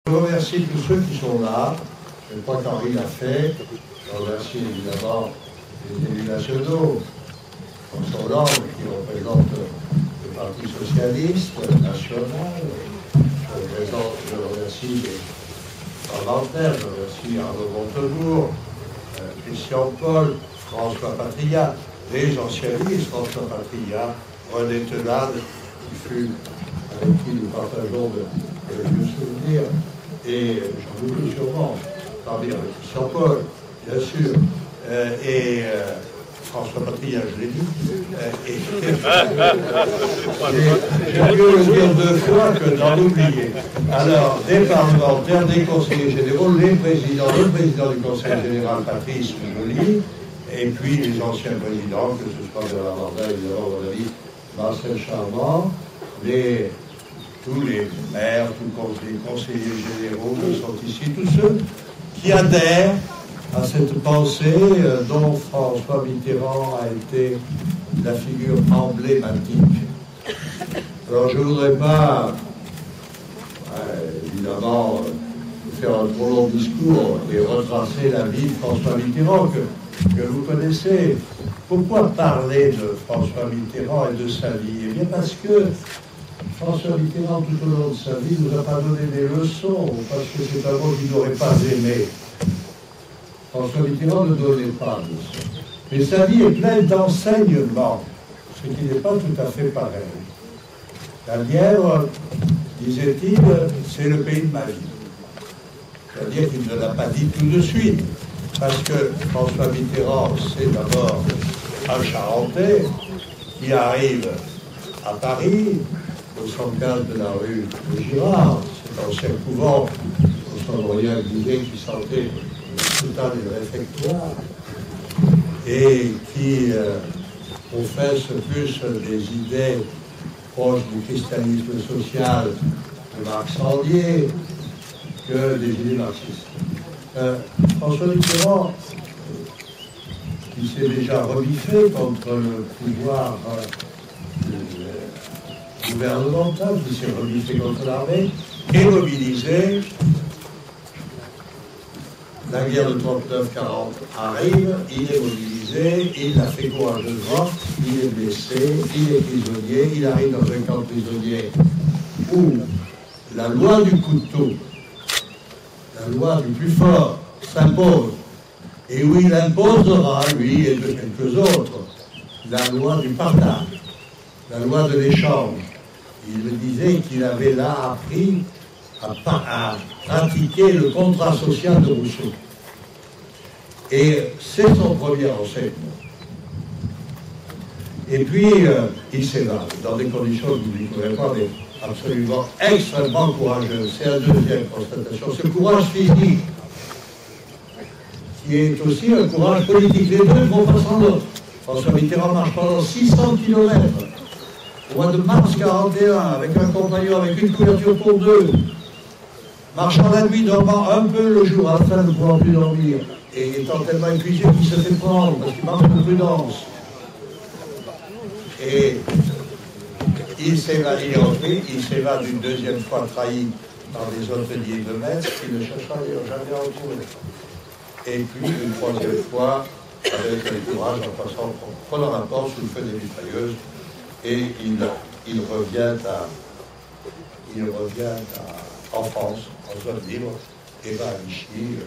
Je remercie tous ceux qui sont là. Je crois qu'Henri l'a fait. Je remercie évidemment les élus nationaux, François Hollande, qui représente le Parti socialiste national. Je remercie les parlementaires, je remercie Arnaud Montebourg, Christian Paul, François Patria, les anciens ministres, François Patria, René Tenade, avec qui nous partageons de vieux souvenirs, et j'en oublie sûrement, parmi Christian Paul, bien sûr, et François Patria, je l'ai dit, j'ai mieux le dire deux fois que d'en oublier. Alors, des parlementaires, des conseillers généraux, le président du Conseil général, Patrice Joly, et puis les anciens présidents, que ce soit de la Mandel, évidemment, à mon avis, Marcel Charmant, tous les maires, tous les conseillers généraux qui sont ici, tous ceux qui adhèrent à cette pensée dont François Mitterrand a été la figure emblématique. Alors je ne voudrais pas, évidemment, faire un trop long discours et retracer la vie de François Mitterrand que vous connaissez. Pourquoi parler de François Mitterrand et de sa vie? Eh bien parce que François Mitterrand, tout au long de sa vie, ne nous a pas donné des leçons, parce que c'est un mot qu'il n'aurait pas aimé. François Mitterrand ne donnait pas de leçons. Mais sa vie est pleine d'enseignements, ce qui n'est pas tout à fait pareil. La Nièvre, disait-il, c'est le pays de ma vie. C'est-à-dire qu'il ne l'a pas dit tout de suite, parce que François Mitterrand, c'est d'abord un Charentais qui arrive à Paris, au 115 de la rue de Girard, cet ancien couvent, au Saint-Maurien disait qui sentait le soutane et le réfectoire, et qui professe plus des idées proches du christianisme social de Marx Sandier que des idées marxistes. François Mitterrand, qui s'est déjà rebiffé contre le pouvoir gouvernemental, qui s'est rebiffé contre l'armée, et mobilisé. La guerre de 39-40 arrive, il est mobilisé, il a fait courageusement, il est blessé, il est prisonnier, il arrive dans un camp de prisonniers où la loi du couteau, la loi du plus fort, s'impose, et où il imposera, lui et de quelques autres, la loi du partage, la loi de l'échange. Il me disait qu'il avait là appris à pratiquer le contrat social de Rousseau. Et c'est son premier enseignement. Et puis, il s'évade dans des conditions que vous ne découvrez pas, mais absolument extrêmement courageuses. C'est la deuxième constatation. Ce courage physique, qui est aussi un courage politique. Les deux vont pas sans l'autre. François Mitterrand marche pendant 600 km. Au mois de mars 41, avec un compagnon, avec une couverture pour deux, marchant la nuit, dormant un peu le jour, à la fin ne pouvant plus dormir, et étant tellement épuisé qu'il se fait prendre, parce qu'il marche de prudence. Et il s'évade, il s'évade une deuxième fois trahi par des hôteliers de Metz, qui ne cherchent d'ailleurs jamais à retrouver. Et puis une troisième fois, avec le courage, en passant, en prenant la porte sous le feu des mitrailleuses, et il revient en France, en zone libre, et va à Vichy,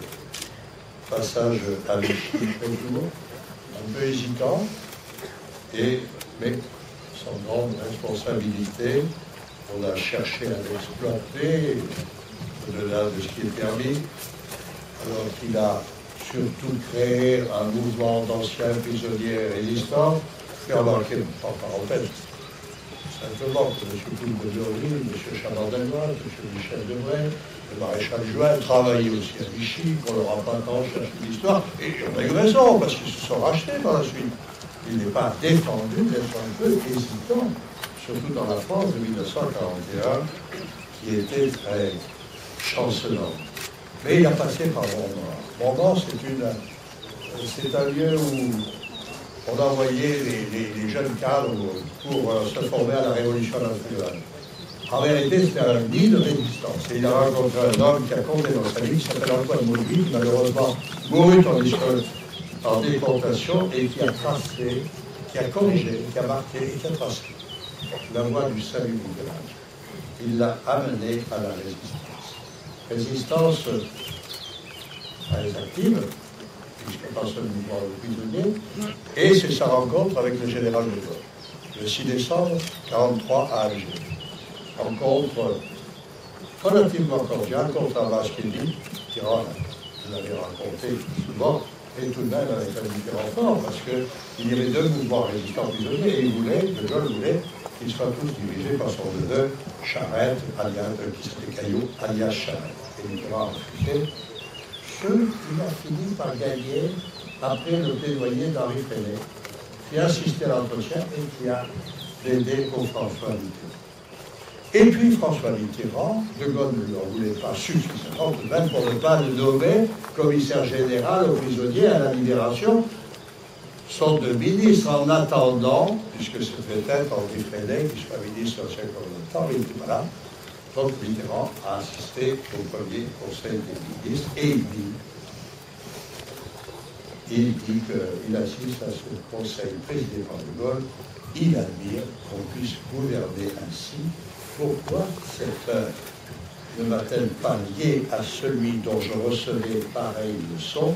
passage à Vichy très lourd, un peu hésitant, mais sans grande responsabilité. On a cherché à l'exploiter au-delà de ce qui est permis, alors qu'il a surtout créé un mouvement d'anciens prisonniers résistants. Je vais remarquer, en parenthèse, simplement que M. Poul de Viory, M. Chaban-Delmas, M. Michel Debray, le maréchal Juin travaillaient aussi à Vichy, qu'on leur a pas tant cherché l'histoire, et on a eu raison, parce qu'ils se sont rachetés par la suite. Il n'est pas défendu d'être un peu hésitant, surtout dans la France de 1941, qui était très chancelante. Mais il a passé par Montbard. Montbard, c'est un lieu où on a envoyé les jeunes cadres pour se former à la révolution nationale. En vérité, c'était un nid de résistance. Et il a rencontré un homme qui a compté dans sa vie, qui s'appelle Antoine Mauduit, qui malheureusement mourut en déportation et qui a tracé, qui a corrigé, qui a marqué et qui a tracé la voie du salut libéral. Il l'a amené à la résistance. Résistance très active, puisque pas seulement le prisonnier, et c'est sa rencontre avec le général de Gaulle, le 6 décembre 1943 à Alger. Rencontre relativement cordiale, contrairement à ce qu'il dit, Mitterrand, je l'avais raconté souvent, et tout de même avec un différent fort, parce qu'il y avait deux mouvements résistants prisonniers, et De Gaulle voulait qu'ils soient tous dirigés par son neveu, Charette, alias qui s'appelait Caillou, alias Charette. Et Mitterrand a refusé. Ce qu'il a fini par gagner après le plaidoyer d'Henri Freinet, qui a assisté à l'entretien et qui a plaidé pour François Mitterrand. Et puis François Mitterrand, De Gaulle ne leur voulait pas suffisamment, même pour ne pas le nommer commissaire général aux prisonniers à la Libération, sont deux ministres en attendant, puisque ce peut être Henri Freinet qui soit ministre ancien comme il n'était pas là. Donc Mitterrand a assisté au premier Conseil des ministres et il dit qu'il assiste à ce Conseil présidé par De Gaulle, il admire qu'on puisse gouverner ainsi. Pourquoi cette heure ne m'a-t-elle pas lié à celui dont je recevais pareille leçon?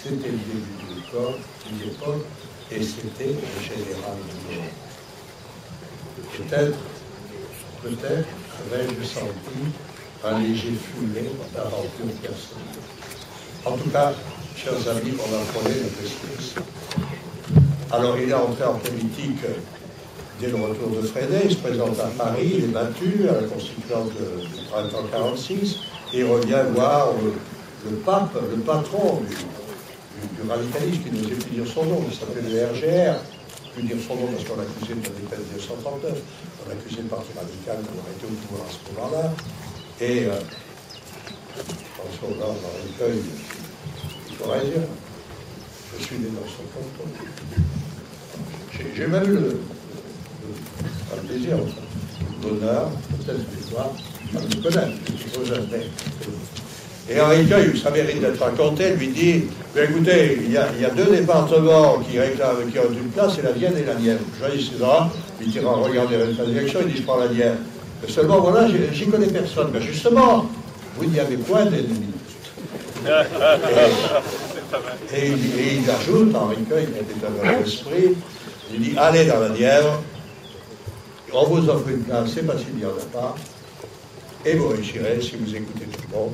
C'était le début de l'époque et c'était le général de Gaulle. Peut-être avais-je senti un léger fumet d'aventure personnelle. En tout cas, chers amis, on apprenait notre espèce. Alors il est entré en politique dès le retour de Freinet, il se présente à Paris, il est battu à la constituante du printemps 46, et il revient voir le pape, le patron du radicalisme, qui n'osait plus dire son nom, il s'appelait le RGR, plus dire son nom parce qu'on l'accusait de la défaite de 1939, on l'accusait de parti radical d'avoir été au pouvoir à ce moment-là, et François Hollande dans recueil, il faudrait dire, je suis né dans son canton. J'ai même eu un plaisir, l'honneur, peut-être des fois, à me connaître, et Henri Cueil, ça mérite d'être raconté, lui dit, écoutez, il y a deux départements qui réclament, qui ont une place, c'est la Vienne et la Nièvre. Je dis, c'est ça, Mitterrand regarde les résultats d'élection, il dit, je prends la Nièvre. Mais seulement, voilà, j'y connais personne. Mais justement, vous n'y avez point d'ennemis. Et il ajoute, Henri Cueil, qui était un homme d'esprit, il dit, allez dans la Nièvre, on vous offre une place, c'est pas s'il n'y en a pas, et vous réussirez si vous écoutez tout le monde,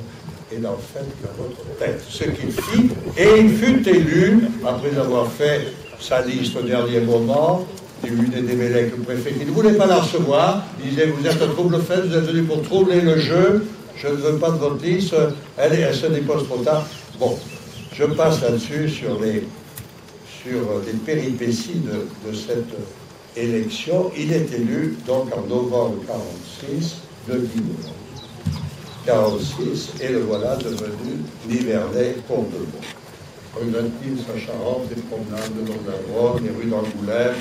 et d'en faire que votre tête. Ce qu'il fit, et il fut élu, après avoir fait sa liste au dernier moment, il lui des démêlés que le préfet qui ne voulait pas la recevoir, il disait, vous êtes un trouble-fait, vous êtes venu pour troubler le jeu, je ne veux pas de votre liste, elle se dépose trop tard. Bon, je passe là-dessus sur les péripéties de cette élection. Il est élu, donc en novembre 46, le 10 novembre 46, et le voilà devenu Nivernais pour de bon. Rue d'Antibes, sa Charente, des promenades le long de la Rhône, les rues d'Angoulême.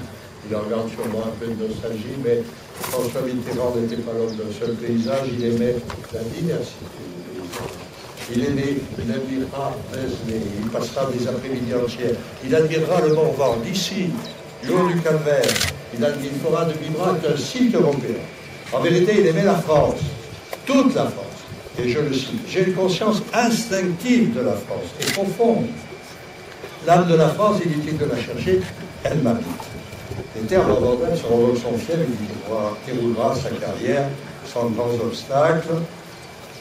Il en garde sur moi un peu de nostalgie, mais François Mitterrand n'était pas l'homme d'un seul paysage, il aimait la diversité du paysage. Il admirera Vézelay, il passera des après-midi entières. Il admirera le Morvan d'ici, du haut du Calvaire. Il fera de Bibrac un site européen. En vérité, il aimait la France, toute la France. Et je le cite, j'ai une conscience instinctive de la France, et profonde. L'âme de la France, inutile de la chercher, elle m'habite. Les terres vendéennes seront son fiel, il déroulera sa carrière sans grands obstacles.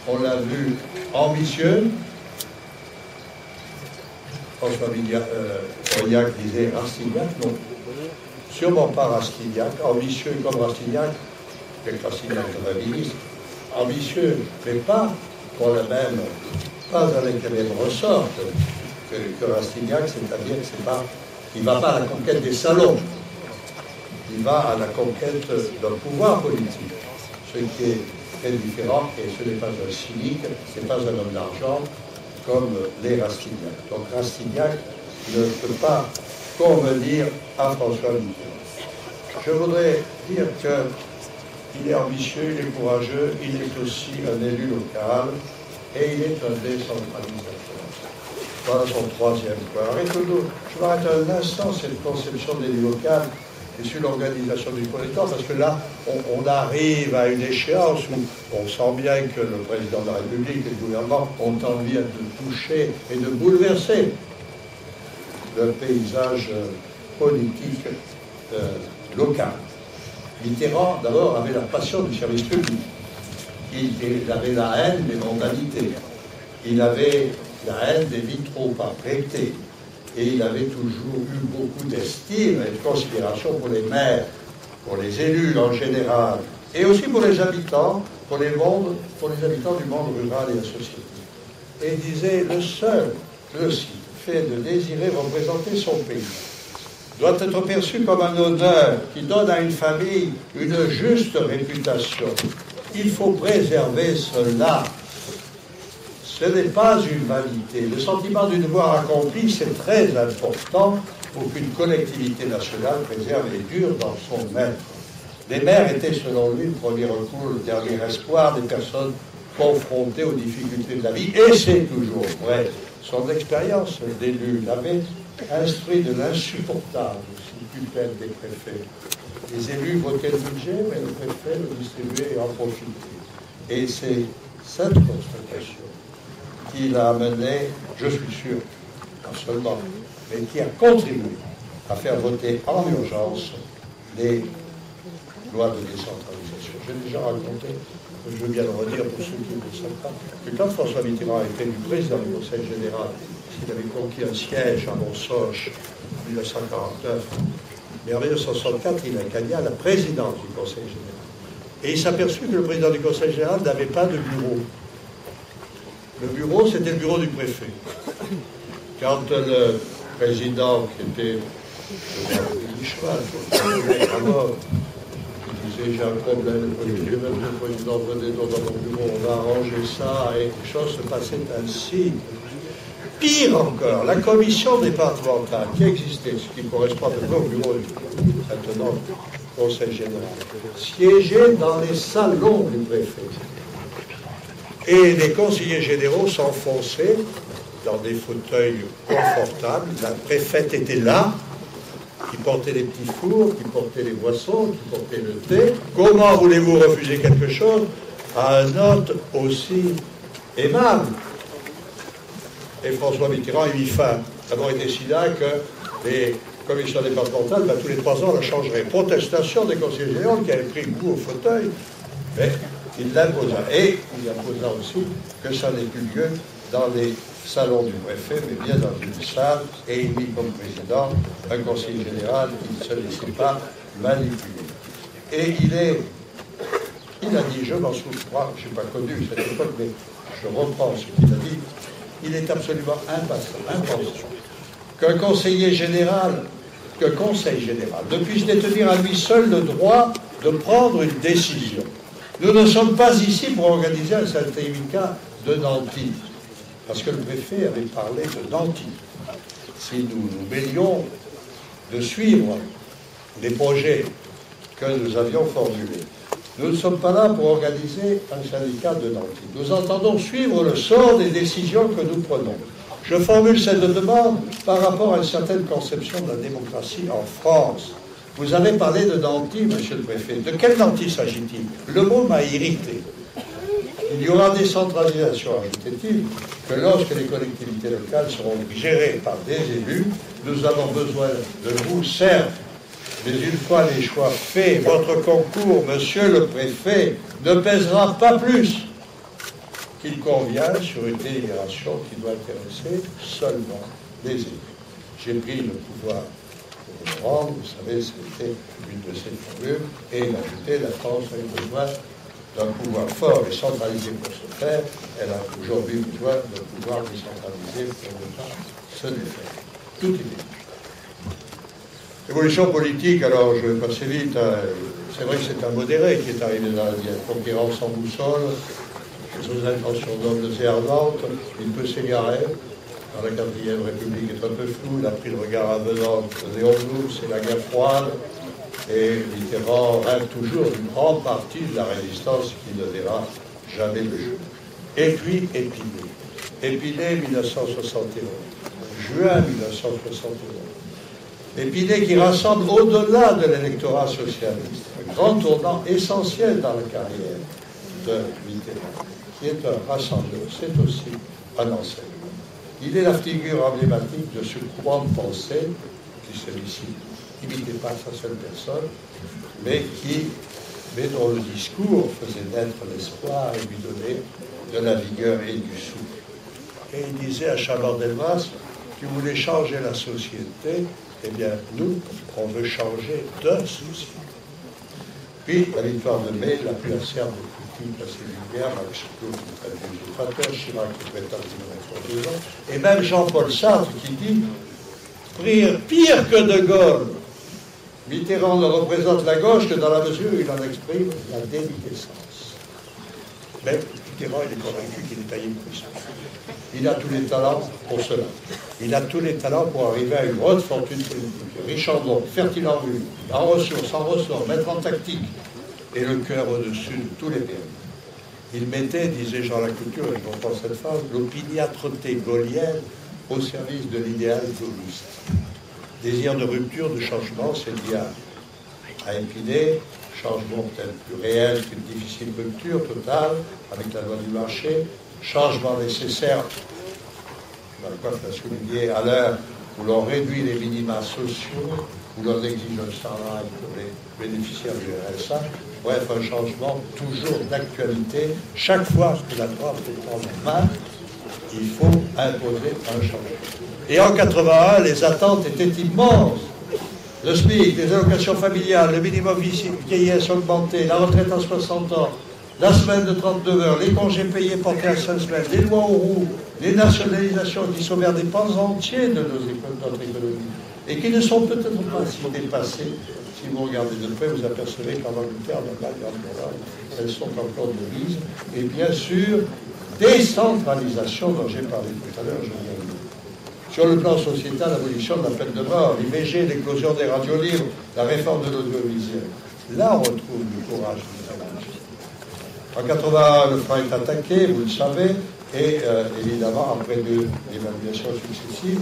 On l'a vu ambitieux. François Aurillac disait Rastignac, non. Sûrement pas Rastignac, ambitieux comme Rastignac, avec Rastignac comme un ministre, ambitieux, mais pas pour la même, pas avec les mêmes ressorts que Rastignac, c'est-à-dire que c'est pas, il ne va pas à la conquête des salons, il va à la conquête d'un pouvoir politique, ce qui est très différent, et ce n'est pas un cynique, ce n'est pas un homme d'argent, comme les Rastignac. Donc Rastignac ne peut pas convenir à François Mitterrand. Je voudrais dire que il est ambitieux, il est courageux, il est aussi un élu local et il est un décentralisateur. Voilà son troisième point. Arrêtons-nous. Je m'arrête un instant cette conception d'élu local et sur l'organisation du territoire, parce que là, on arrive à une échéance où on sent bien que le président de la République et le gouvernement ont envie de toucher et de bouleverser le paysage politique local. Mitterrand, d'abord, avait la passion du service public. Il avait la haine des mondanités. Il avait la haine des vies trop apprêtées. Et il avait toujours eu beaucoup d'estime et de considération pour les maires, pour les élus en général, et aussi pour les habitants, pour les habitants du monde rural et associatif. Et il disait, le seul, je cite, fait de désirer représenter son pays doit être perçu comme un honneur qui donne à une famille une juste réputation. Il faut préserver cela. Ce n'est pas une vanité. Le sentiment du devoir accompli, c'est très important pour qu'une collectivité nationale préserve les durs dans son être. Les maires étaient, selon lui, le premier recours, le dernier espoir des personnes confrontées aux difficultés de la vie. Et c'est toujours vrai. Son expérience d'élu l'avait instruit de l'insupportable tutelle des préfets. Les élus votaient le budget, mais le préfet le distribuait et en profitait. Et c'est cette constatation qui l'a amené, je suis sûr, non seulement, mais qui a contribué à faire voter en urgence les lois de décentralisation. J'ai déjà raconté, je veux bien le redire pour ceux qui ne le savent pas, que quand François Mitterrand était élu président du Conseil général, il avait conquis un siège à Monsoche en 1949, mais en 1964, il a gagné à la présidence du Conseil général. Et il s'aperçut que le président du Conseil général n'avait pas de bureau. Le bureau, c'était le bureau du préfet. Quand le président, qui était le cheval, il disait, j'ai un problème, le président venait dans mon bureau, on va arranger ça, et les choses se passaient ainsi. Pire encore, la commission départementale qui existait, ce qui correspond au bureau du maintenant Conseil général, siégeait dans les salons du préfet. Et les conseillers généraux s'enfonçaient dans des fauteuils confortables. La préfète était là, qui portait les petits fours, qui portait les boissons, qui portait le thé. Comment voulez-vous refuser quelque chose à un hôte aussi aimable? Et François Mitterrand y mit fin. D'abord, il décida que les commissions départementales, tous les 3 ans, la changeraient. Protestation des conseillers généraux qui avaient pris goût au fauteuil, mais il l'imposa. Et il imposa aussi que ça n'ait plus lieu dans les salons du préfet, mais bien dans une salle, et il mit comme président un conseiller général qui ne se laissait pas manipuler. Et il a dit, je m'en souviens, moi, je n'ai pas connu cette époque, mais je reprends ce qu'il a dit, il est absolument impensable qu'un conseil général ne puisse détenir à lui seul le droit de prendre une décision. Nous ne sommes pas ici pour organiser un syndicat de nantis, parce que le préfet avait parlé de nantis. Si nous nous mêlions de suivre les projets que nous avions formulés, nous ne sommes pas là pour organiser un syndicat de nantis. Nous entendons suivre le sort des décisions que nous prenons. Je formule cette demande par rapport à une certaine conception de la démocratie en France. Vous avez parlé de nantis, monsieur le préfet. De quel nantis s'agit-il? Le mot m'a irrité. Il y aura décentralisation, ajoutait-il, que lorsque les collectivités locales seront gérées par des élus, nous avons besoin de vous, certes, mais une fois les choix faits, votre concours, monsieur le préfet, ne pèsera pas plus qu'il convient sur une délibération qui doit intéresser seulement les élus. J'ai pris le pouvoir pour le rendre, vous savez, c'était une de ces formules, et il a ajouté, la France a besoin d'un pouvoir fort et centralisé pour ce faire, elle a aujourd'hui besoin d'un pouvoir décentralisé pour ne pas se défaire. Tout est dit. Évolution politique, alors je vais passer vite, c'est vrai que c'est un modéré qui est arrivé dans la concurrence en boussole, sous intention noble et ardente, il peut s'égarer. Dans la 4e République est un peu flou, il a pris le regard avenant de Léon Blum, c'est la guerre froide. Et Mitterrand rêve toujours d'une grande partie de la résistance qui ne verra jamais le jour. Et puis Épinay. Épinay 1971. Juin 1971. Épinay qui rassemble au-delà de l'électorat socialiste, un grand tournant essentiel dans la carrière de Mitterrand, qui est un rassembleur, c'est aussi un enseignant. Il est la figure emblématique de ce courant de pensée qui celui-ci n'imitait pas sa seule personne, mais dont le discours faisait naître l'espoir et lui donnait de la vigueur et du souffle. Et il disait à Chaban-Delmas, qui voulait changer la société, eh bien, nous, on veut changer de société. Puis, la victoire de mai, la plus acerbe des critiques assez vulgaires, avec surtout le traducteur, Chirac qui prétend qu'il aurait 32 ans, et même Jean-Paul Sartre qui dit pire que De Gaulle. Mitterrand ne représente la gauche que dans la mesure où il en exprime la déliquescence. Mais Mitterrand, il est convaincu qu'il est taillé pour ça. Il a tous les talents pour cela. Il a tous les talents pour arriver à une haute fortune politique. Riche en dons, fertile en vue, en ressources, en ressorts, maître en tactique, et le cœur au-dessus de tous les pays. Il mettait, disait Jean Lacouture, et je reprends cette phrase, l'opiniâtreté gaulienne au service de l'idéal gaulliste. Désir de rupture, de changement, c'est lié à Épinay, changement peut-être plus réel qu'une difficile rupture totale avec la loi du marché, changement nécessaire, Malcoff l'a souligné, à l'heure où l'on réduit les minima sociaux, où l'on exige un salaire pour les bénéficiaires du RSA. Bref, un changement toujours d'actualité. Chaque fois que la droite est en main, il faut imposer un changement. Et en 81, les attentes étaient immenses. Le SMIC, les allocations familiales, le minimum vieillesse augmenté, la retraite à 60 ans, la semaine de 39 heures, les congés payés portés à 5 semaines, les lois au roux, les nationalisations qui sont vers des pans entiers de notre économie et qui ne sont peut-être pas si dépassées. Si vous regardez de près, vous apercevez qu'en Angleterre, en Allemagne, en Hollande, elles sont encore de mise. Et bien sûr, décentralisation dont j'ai parlé tout à l'heure, je viens de dire. Sur le plan sociétal, l'abolition de la peine de mort, l'IVG, l'éclosion des radios libres, la réforme de l'audiovisuel. Là, on retrouve du courage du travail. En 81, le franc est attaqué, vous le savez, et évidemment, après deux évaluations successives,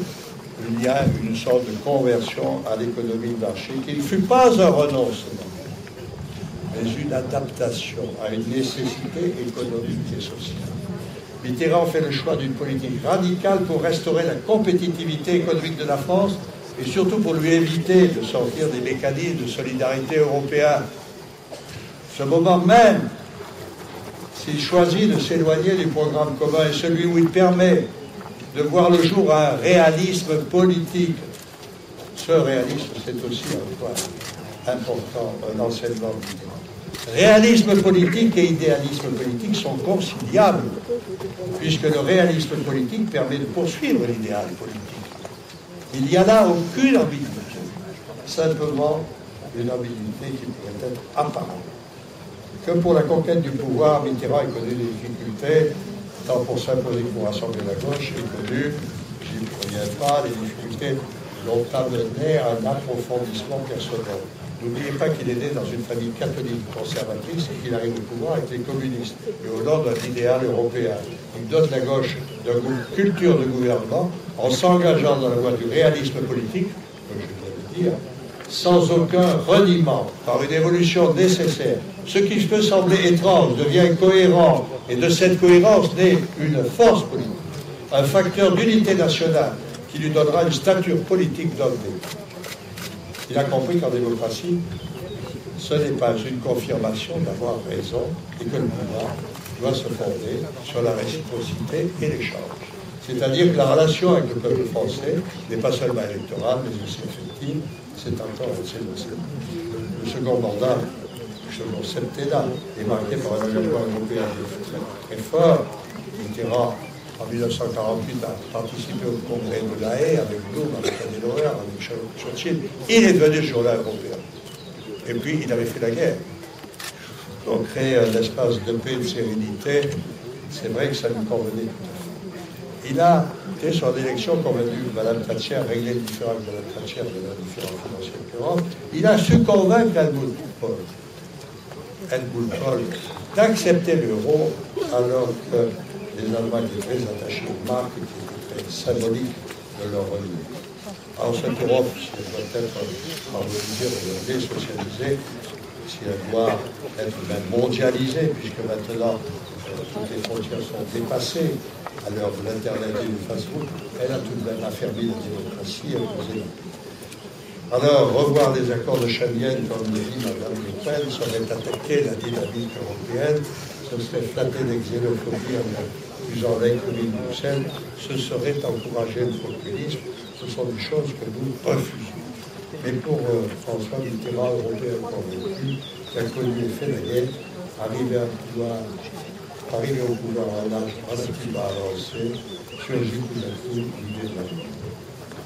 il y a une sorte de conversion à l'économie de marché qui ne fut pas un renoncement, mais une adaptation à une nécessité économique et sociale. Mitterrand fait le choix d'une politique radicale pour restaurer la compétitivité économique de la France et surtout pour lui éviter de sortir des mécanismes de solidarité européens. Ce moment même, s'il choisit de s'éloigner du programme commun et celui où il permet de voir le jour un réalisme politique, ce réalisme, c'est aussi un point important, un enseignement Mitterrand. Réalisme politique et idéalisme politique sont conciliables, puisque le réalisme politique permet de poursuivre l'idéal politique. Il n'y a là aucune ambiguïté, simplement une ambiguïté qui pourrait être apparente. Que pour la conquête du pouvoir, Mitterrand a connu des difficultés, tant pour s'imposer que pour rassembler la gauche, est connu, je n'y reviens pas, les difficultés l'ont amené à un approfondissement personnel. N'oubliez pas qu'il est né dans une famille catholique conservatrice et qu'il arrive au pouvoir avec les communistes et au nom d'un idéal européen. Il donne la gauche d'une culture de gouvernement en s'engageant dans la voie du réalisme politique, comme je viens de le dire, sans aucun reniement, par une évolution nécessaire. Ce qui peut sembler étrange devient cohérent, et de cette cohérence naît une force politique, un facteur d'unité nationale qui lui donnera une stature politique d'homme d'État. Il a compris qu'en démocratie, ce n'est pas une confirmation d'avoir raison et que le pouvoir doit se fonder sur la réciprocité et l'échange. C'est-à-dire que la relation avec le peuple français n'est pas seulement électorale, mais aussi effective. C'est encore le second mandat, le second septennat, est marqué par un engagement européen très fort. Mitterrand, en 1948, a participé au congrès de La Haye avec Blum, avec Adenauer, avec Churchill. Il est devenu ce jour-là européen. Et puis, il avait fait la guerre. Donc, créer un espace de paix et de sérénité, c'est vrai que ça lui convenait tout à fait. il a fait son élection, comme a dit Mme Thatcher, régler le différend de Mme Thatcher de la différence financière courante. Il a su convaincre Helmut Kohl d'accepter l'euro, alors que les Allemands étaient très attachés aux marques qui étaient très symboliques de leur revenu. Alors cette Europe, si elle doit être harmonisée, renouvelée, socialisée, si elle doit être même mondialisée, puisque maintenant toutes les frontières sont dépassées à l'heure de l'Internet et du Facebook, elle a tout de même affermi la démocratie et posé. Alors, revoir les accords de Schengen, comme le dit Mme Le Pen, serait attaquer la dynamique européenne, ce serait flatter les xénophobie en accusant l'inconnu de Bruxelles, ce serait encourager le populisme. Ce sont des choses que nous refusons. Mais pour François Mitterrand, européen convaincu, qui a connu l'effet de la guerre, arrivé au pouvoir à un âge relativement avancé, surgit tout à coup l'idée de la vie.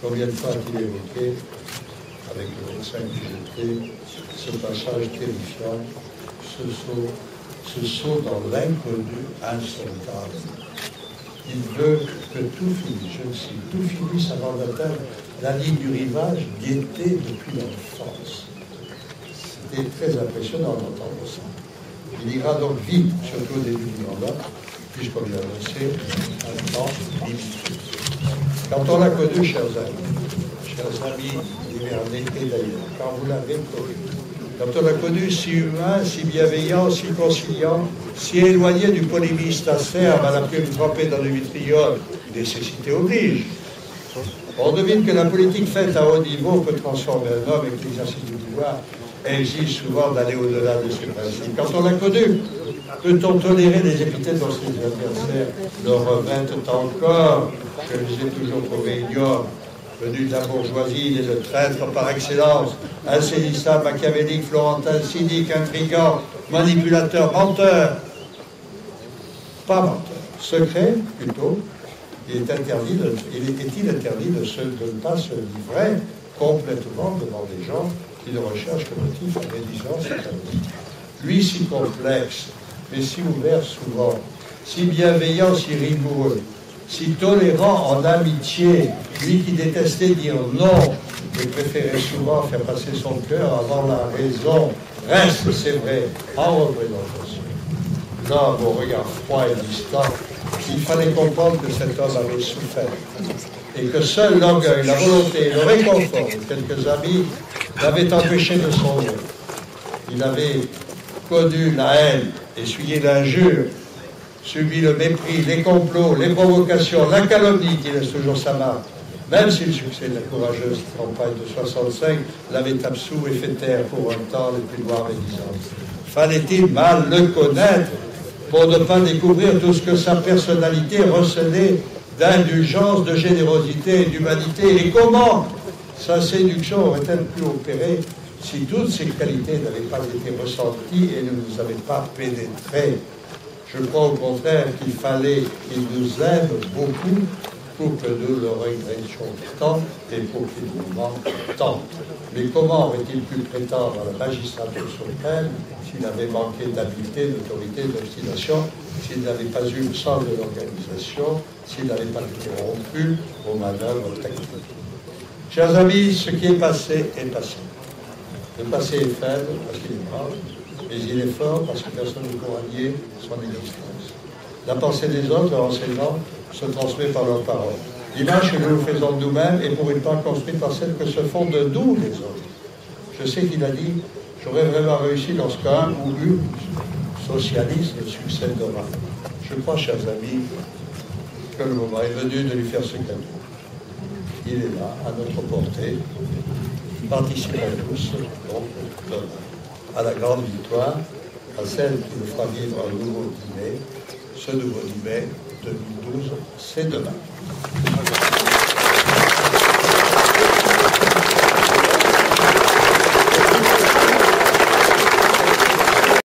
Combien de fois a-t-il évoqué, avec le médecin que j'étais, ce passage terrifiant, ce saut dans l'inconnu insondable. Il veut que tout finisse, je le cite, tout finisse avant d'atteindre la ligne du rivage guettée depuis l'enfance. C'était très impressionnant d'entendre ça. Il ira donc vite, surtout au début du mandat, puisqu'on lui a annoncé un temps limité. Quand on l'a connu, chers amis, il est en été d'ailleurs, quand vous l'avez connu, quand on l'a connu si humain, si bienveillant, si conciliant, si éloigné du polémiste acerbe à la plume trempée dans le vitriol, nécessité oblige. On devine que la politique faite à haut niveau peut transformer un homme et que l'exercice du pouvoir exige souvent d'aller au-delà de ses principes. Quand on l'a connu, peut-on tolérer les épithètes dont ses adversaires le revêtent encore? Je les ai toujours trouvés ignobles, venus de la bourgeoisie, des traîtres par excellence, insaisissable, machiavélique, florentin, cynique, intrigant, manipulateur, menteur. Pas menteur, secret plutôt. Il est interdit de ne pas se livrer complètement devant des gens qui ne recherchent que motif en rédigeant cette année. Lui si complexe, mais si ouvert souvent, si bienveillant, si rigoureux, si tolérant en amitié, lui qui détestait dire non et préférait souvent faire passer son cœur avant la raison, reste, c'est vrai, en représentation. L'homme au regard froid et distant, il fallait comprendre que cet homme avait souffert et que seul l'orgueil, la volonté, le réconfort de quelques amis l'avaient empêché de songer. Il avait connu la haine, essuyé l'injure, subi le mépris, les complots, les provocations, la calomnie qui laisse toujours sa marque, même si le succès de la courageuse campagne de 65 l'avait absous et fait taire pour un temps les plus noires médisances. Fallait-il mal le connaître pour ne pas découvrir tout ce que sa personnalité recelait d'indulgence, de générosité et d'humanité? Et comment sa séduction aurait-elle pu opérer si toutes ces qualités n'avaient pas été ressenties et ne nous avaient pas pénétrées? Je crois au contraire qu'il fallait qu'il nous aime beaucoup pour que nous le regrettions tant et pour qu'il nous manque tant. Mais comment aurait-il pu prétendre à la magistrature suprême s'il avait manqué d'habileté, d'autorité, d'obstination, s'il n'avait pas eu le sens de l'organisation, s'il n'avait pas été rompu aux manœuvres tactiques? Chers amis, ce qui est passé est passé. Le passé est faible parce qu'il est grave, mais il est fort parce que personne ne pourra nier son existence. La pensée des autres, leur enseignement, se transmet par leurs paroles. L'image que nous faisons de nous-mêmes est pour une part construite par celle que se font de nous les autres. Je sais qu'il a dit, j'aurais vraiment réussi lorsqu'un ou une socialiste succédera. Je crois, chers amis, que le moment est venu de lui faire ce cadeau. Il est là, à notre portée. Participons tous, donc, demain, à la grande victoire, à celle qui nous fera vivre un nouveau dîner. Ce nouveau dîner 2012, c'est demain.